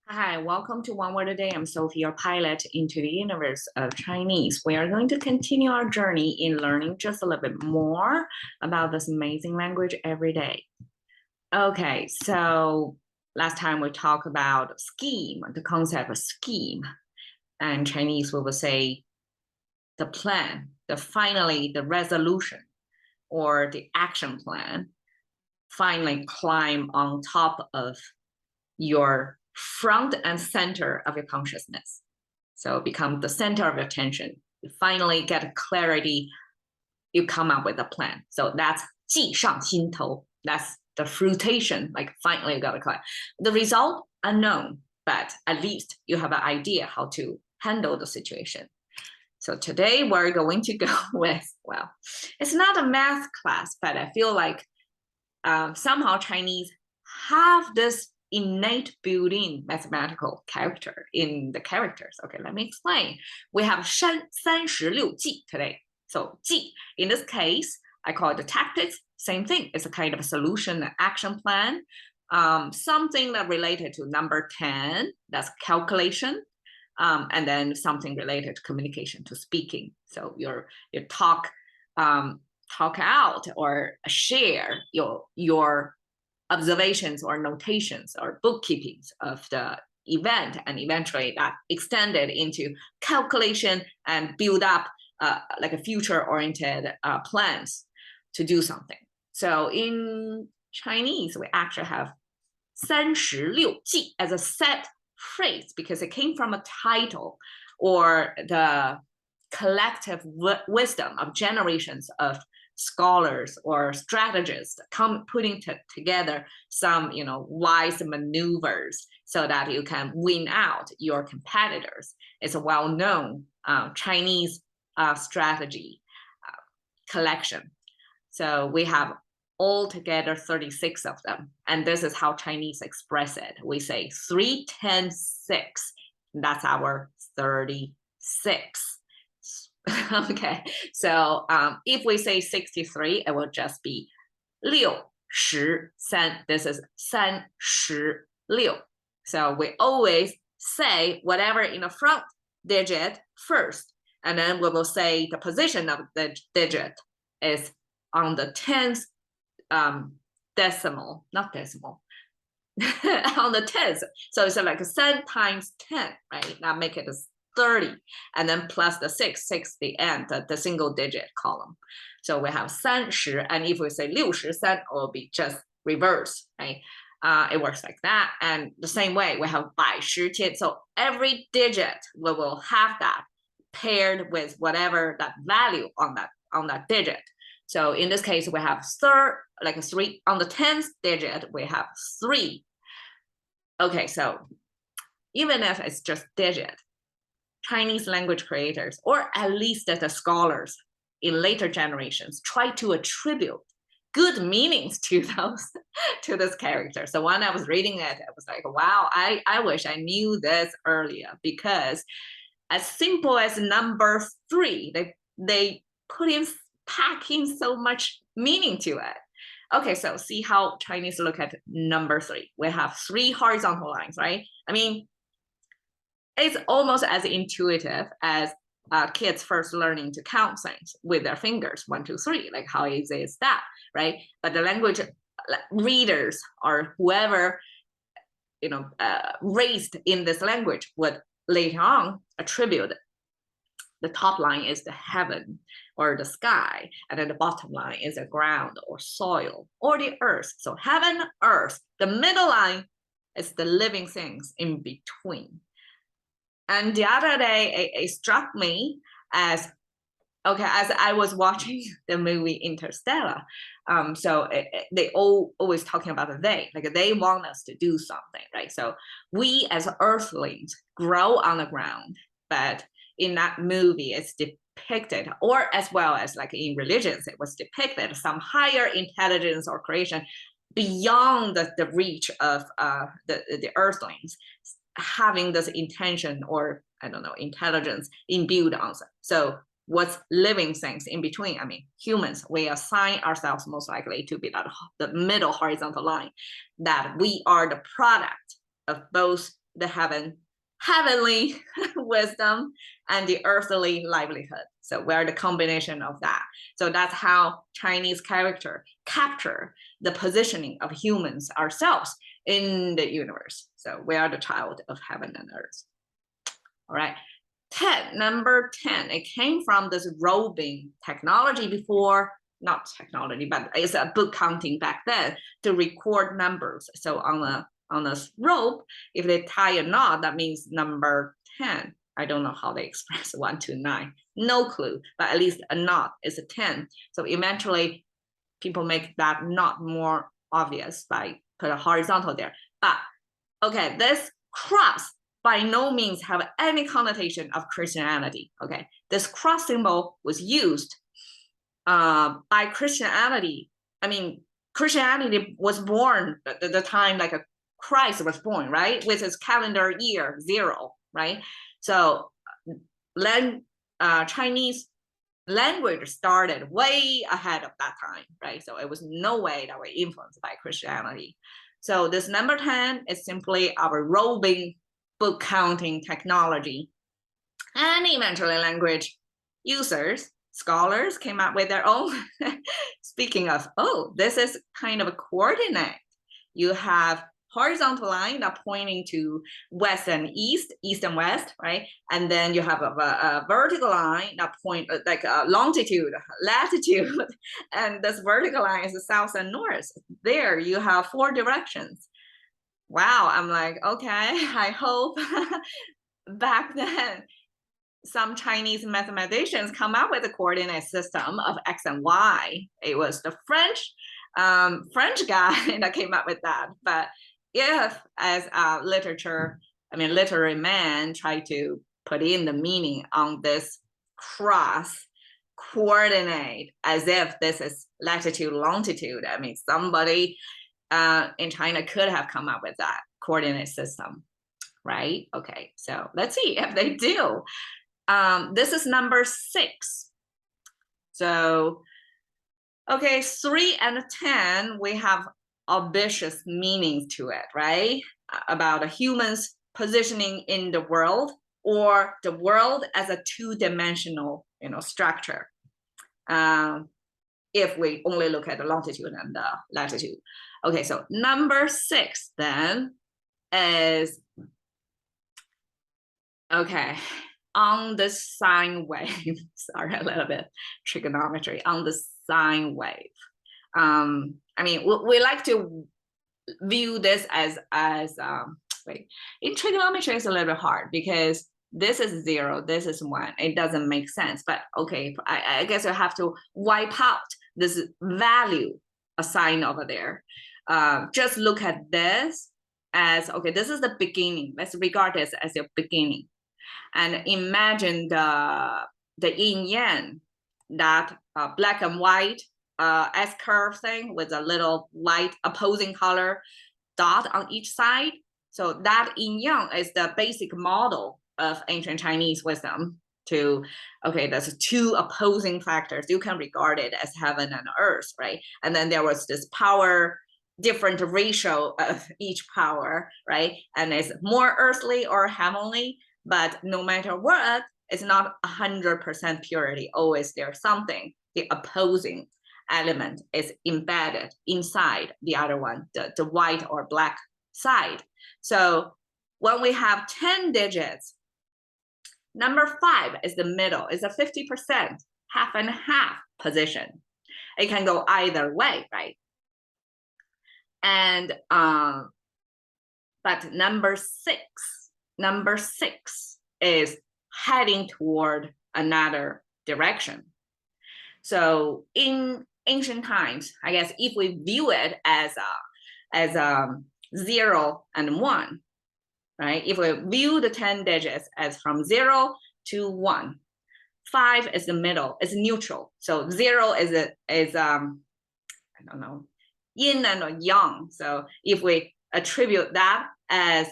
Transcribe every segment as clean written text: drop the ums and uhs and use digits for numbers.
Hi, welcome to One Word a Day. I'm Sophie, your pilot into the universe of Chinese. We are going to continue our journey in learning just a little bit more about this amazing language every day. Okay, so last time we talked about scheme, the concept of scheme. And Chinese, we will say the plan, finally the resolution or the action plan, finally climb on top of your front and center of your consciousness. So become the center of your attention. You finally get clarity. You come up with a plan. So that's 计上心头. That's the fruition. Like finally you got a clarity. The result unknown, but at least you have an idea how to handle the situation. So today we're going to go with, well, it's not a math class, but I feel like somehow Chinese have this innate built-in mathematical character in the characters. Okay, let me explain. We have 三十六计 today. So 计, in this case, I call it the tactics. Same thing. It's a kind of a solution, an action plan. Something that related to number 10, that's calculation. And then something related to communication, to speaking. So your talk out or share your observations or notations or bookkeepings of the event, and eventually that extended into calculation and build up like a future-oriented plans to do something. So in Chinese, we actually have 三十六计 as a set phrase because it came from a title or the collective wisdom of generations of scholars or strategists putting together some wise maneuvers so that you can win out your competitors. It's a well-known Chinese strategy collection. So we have altogether 36 of them, and this is how Chinese express it. We say 3, 10, 6. That's our 36. Okay, so if we say 63, it will just be 六十三. This is 三十六. So we always say whatever in the front digit first, and then we will say the position of the digit is on the 10th decimal, not decimal, on the 10th. So it's like 3 times 10, right? Now make it 30, and then plus the 6 the end, the single digit column. So we have 30, and if we say 63, it will be just reverse, right? It works like that. And the same way, we have 百十千. So every digit we will have that paired with whatever that value on that digit. So in this case, we have like a 3 on the 10th digit. We have 3. Okay, so even if it's just digit, Chinese language creators, or at least the scholars in later generations, try to attribute good meanings to this character. So when I was reading it, I was like, wow, I wish I knew this earlier, because as simple as number 3, they pack in so much meaning to it. Okay, so see how Chinese look at number 3. We have 3 horizontal lines, right? I mean, it's almost as intuitive as kids first learning to count things with their fingers, 1, 2, 3. Like how easy is that, right? But the language readers or whoever raised in this language would later on attribute the top line is the heaven or the sky, and then the bottom line is the ground or soil or the earth. So heaven, earth. The middle line is the living things in between. And the other day, it struck me as I was watching the movie Interstellar. So they always talking about they, like they want us to do something, right? So we as earthlings grow on the ground, but in that movie, it's depicted, or as well as like in religions, it was depicted some higher intelligence or creation beyond the reach of the earthlings, having this intention or intelligence imbued on them. So what's living things in between? I mean, humans, we assign ourselves most likely to be the middle horizontal line, that we are the product of both the heavenly wisdom, and the earthly livelihood. So we're the combination of that. So that's how Chinese character capture the positioning of humans ourselves in the universe. So we are the child of heaven and earth. All right. 10, number 10, it came from this roving technology before, not technology, but it's a book counting back then to record numbers. So on a rope, if they tie a knot, that means number 10. I don't know how they express 1 to 9. No clue, but at least a knot is a 10. So eventually people make that knot more obvious by put a horizontal there. But okay, this cross by no means have any connotation of Christianity. Okay, this cross symbol was used by Christianity. I mean, Christianity was born at the time like a Christ was born, right? With his calendar year 0, right? So Chinese language started way ahead of that time, right? So it was no way that we're influenced by Christianity. So this number 10 is simply our roving book counting technology. And eventually language users, scholars came up with their own. Speaking of, oh, this is kind of a coordinate. You have horizontal line that pointing to west and east and west, right? And then you have a vertical line that point like a longitude, latitude, and this vertical line is the south and north. There you have 4 directions. Wow, I'm like, okay, I hope back then some Chinese mathematicians come up with a coordinate system of X and Y. It was the French guy that came up with that. But if as a literary man try to put in the meaning on this cross coordinate as if this is latitude, longitude, I mean, somebody in China could have come up with that coordinate system, right? Okay, so let's see if they do. This is number 6. So, okay, 3 and 10, we have ambitious meanings to it, right? About a human's positioning in the world or the world as a 2-dimensional, structure. If we only look at the longitude and the latitude. Okay, so number 6 then is, okay, on the sine wave, sorry, a little bit trigonometry, on the sine wave. I mean, we like to view this as wait, in trigonometry it's a little bit hard because this is 0, this is 1, it doesn't make sense. But okay, I guess I have to wipe out this value assigned over there. Just look at this as, okay, this is the beginning. Let's regard this as your beginning. And imagine the yin yang, that black and white S-curve thing with a little light opposing color dot on each side. So that yin yang is the basic model of ancient Chinese wisdom to, okay, there's 2 opposing factors. You can regard it as heaven and earth, right? And then there was this power, different ratio of each power, right? And it's more earthly or heavenly, but no matter what, it's not 100% purity. Always there's something, the opposing element is embedded inside the other one, the white or black side. So when we have 10 digits, number 5 is the middle, it's a 50%, half and half position. It can go either way, right? And but number 6 is heading toward another direction. So in ancient times, I guess if we view it as 0 and 1, right? If we view the 10 digits as from 0 to 1, 5 is the middle, it's neutral. So 0 is I don't know, yin and yang. So if we attribute that as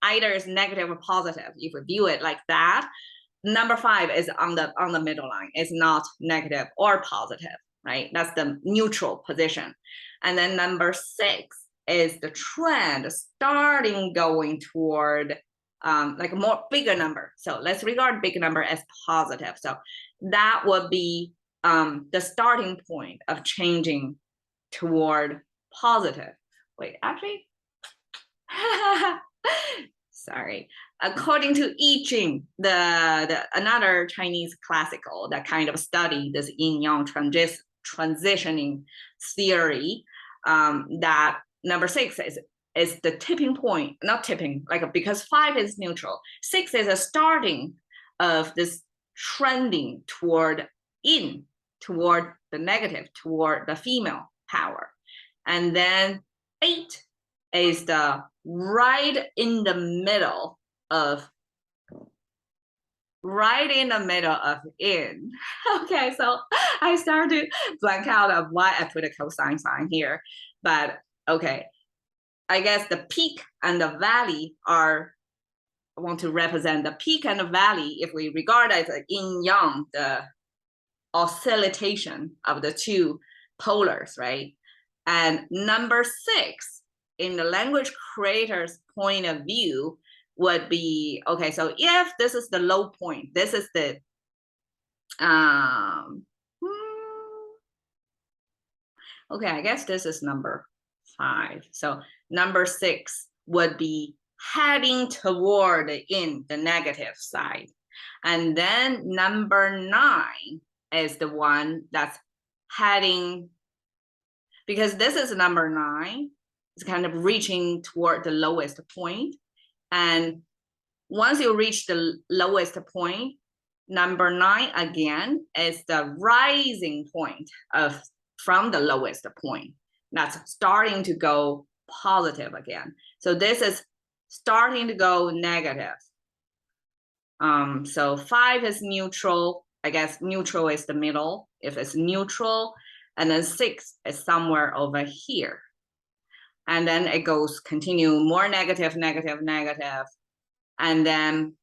either is negative or positive, if we view it like that, number 5 is on the middle line. It's not negative or positive, right? That's the neutral position. And then number 6 is the trend starting going toward like a more bigger number. So let's regard big number as positive. So that would be the starting point of changing toward positive. Wait, actually, sorry. According to I Ching, another Chinese classical that kind of study this yin-yang transitioning theory, that number 6 is the tipping point, not tipping, like because 5 is neutral. 6 is a starting of this trending toward yin, toward the negative, toward the female power. And then 8 is the right in the middle of in. Okay, so I started to blank out of why I put a cosine sign here, but okay. I guess the peak and the valley are, I want to represent the peak and the valley if we regard it as yin-yang, the oscillation of the two polars, right? And number 6, in the language creator's point of view, would be, okay, so if this is the low point, this is the, okay, I guess this is number 5. So number 6 would be heading toward in the negative side. And then number 9 is the one that's heading, because this is number 9, it's kind of reaching toward the lowest point. And once you reach the lowest point, number 9 again is the rising point from the lowest point. That's starting to go positive again. So this is starting to go negative. So 5 is neutral. I guess neutral is the middle, if it's neutral. And then 6 is somewhere over here. And then it goes continue more negative, negative, negative. And then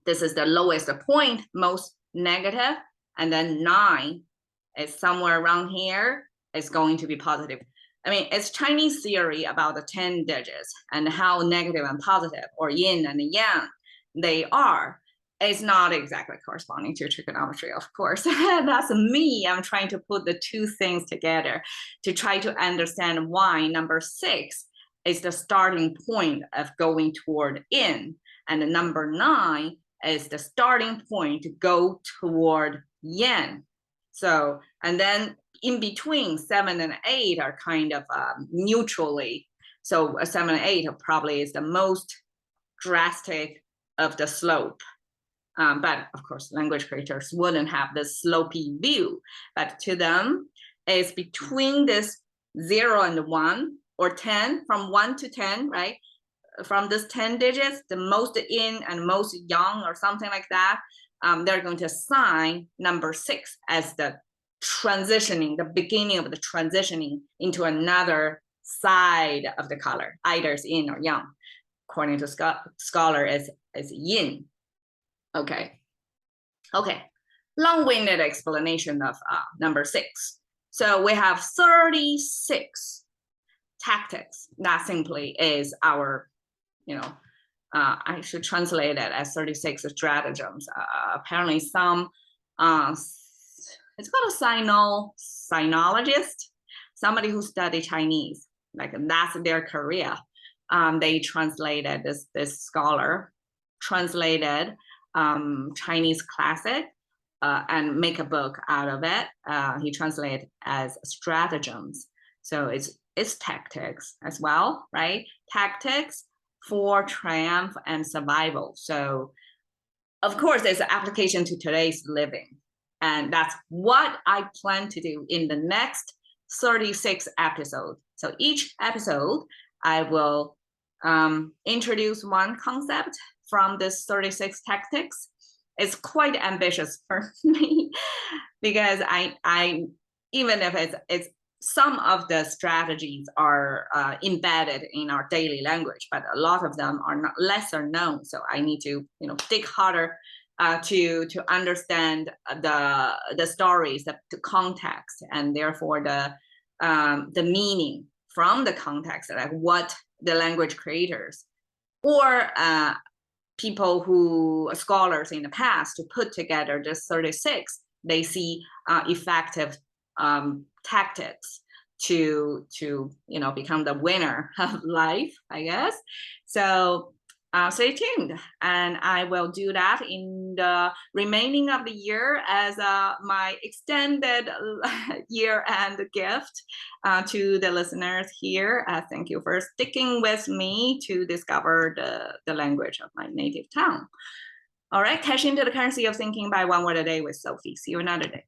this is the lowest point, most negative. And then 9 is somewhere around here. It's going to be positive. I mean, it's Chinese theory about the 10 digits and how negative and positive, or yin and yang, they are. It's not exactly corresponding to trigonometry, of course. That's me. I'm trying to put the two things together to try to understand why number 6 is the starting point of going toward in, and the number 9 is the starting point to go toward yin. So, and then in between 7 and 8 are kind of neutrally. So 7 and 8 probably is the most drastic of the slope. But of course, language creators wouldn't have this slopey view. But to them, it's between this 0 and 1 or 10, from 1 to 10, right? From this 10 digits, the most in and most yang or something like that, they're going to assign number 6 as the transitioning, the beginning of the transitioning into another side of the color, either it's yin or yang. According to scholar, is yin. Okay. Long-winded explanation of number 6. So we have 36 tactics. That simply is our, I should translate it as 36 stratagems. Apparently some, it's called a sinologist, somebody who studied Chinese, like that's their career. They translated, this scholar translated Chinese classic and make a book out of it. He translated as stratagems. So it's tactics as well, right? Tactics for triumph and survival. So of course, there's an application to today's living. And that's what I plan to do in the next 36 episodes. So each episode, I will introduce one concept from this 36 tactics. It's quite ambitious for me because I even if it's some of the strategies are embedded in our daily language, but a lot of them are not lesser known. So I need to dig harder to understand the stories, the context, and therefore the meaning from the context, like what the language creators or people who scholars in the past to put together this 36, they see effective tactics to become the winner of life, I guess. So stay tuned, and I will do that in the remaining of the year as my extended year-end gift to the listeners here. Thank you for sticking with me to discover the language of my native tongue. All right, cash into the currency of thinking by one word a day with Sophie. See you another day.